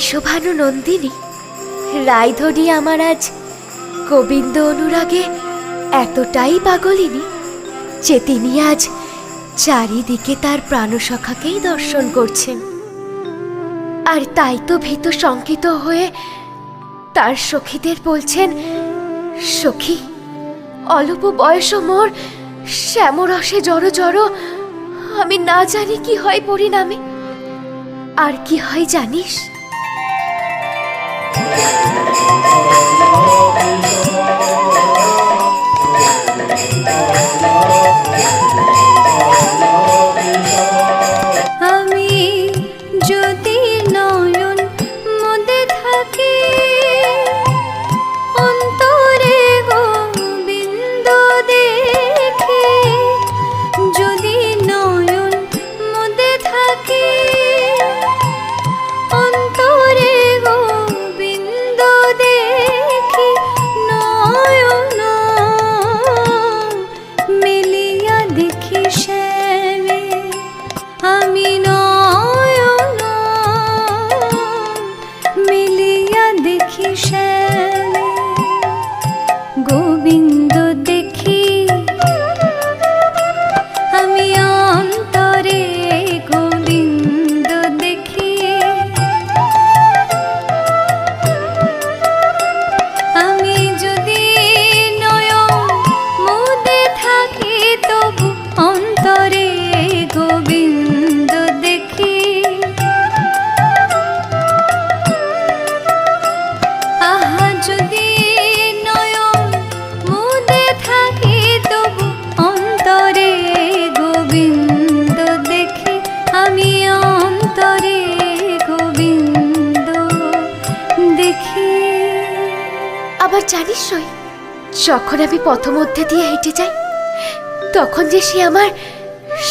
বৃষভানু নন্দিনী রায়ধনী আমার আজ গোবিন্দ অনুরাগে এতটাই পাগলিনী যে তিনি আজ চারিদিকে তার প্রাণসখাকেই দর্শন করছেন। আর তাই তো ভীত শঙ্কিত হয়ে তার সখীদের বলছেন, সখী, অল্প বয়স মোর শ্যামরসে জড় জড়, আমি না জানি কি হয় পরিণামে। আর কি হয় জানিস? আমি যদি নয়ন মুদে থাকি, অন্তরে গোবিন্দ দেখি। যদি নয়ন মুদে থাকি, অন্তরে গোবিন্দ দেখি। নয়ন মেলিয়া দেখি শ্যামে, আমি নয়ন মেলিয়া দেখি শ্যামে। গোবিন্দ দেখি আমি অন্তরে গোবিন্দ দেখি। আমি যদি নয়ন মুদে থাকি, তবু অন্তরে গোবিন্দ দেখি। আহা, যদি নয়ন মুদে থাকি, তবু অন্তরে গোবিন্দ দেখি। আমি অন্তরে গোবিন্দ দেখি। আবার জানিস সই, যখন আমি পথ মধ্যে দিয়ে হেঁটে যাই, তখন যে সে আমার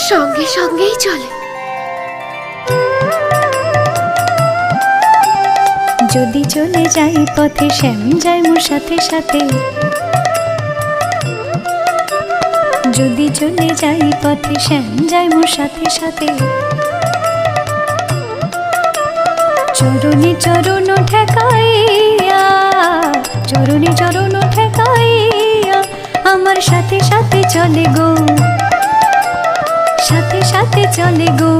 সঙ্গে সঙ্গেই চলে। যদি চলে যাই পথে, শ্যাম যায় মোর সাথে সাথে। যদি চলে যাই পথে, শ্যাম যায় মোর সাথে সাথে। চরণে চরণ ঠেকাইয়া, চরণে চরণ ঠেকাইয়া, আমার সাথে সাথে চলে গো, সাথে সাথে চলে গো।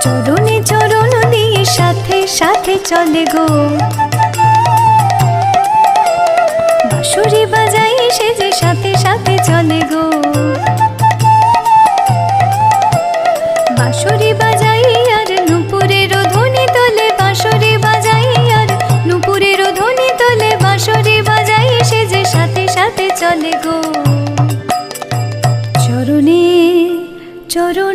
চরণে চরণ দিয়ে সাথে সাথে চলে গো। বাঁশুরি বাজাই সে যে সাথে সাথে চলে গো। বাঁশুরি বাজাই আর নুপুরের ধ্বনি তোলে, বাঁশুরি বাজাই আর নুপুরের ধ্বনি তোলে। বাঁশুরি বাজাই সে যে সাথে সাথে চলে গো। চরণে চরণ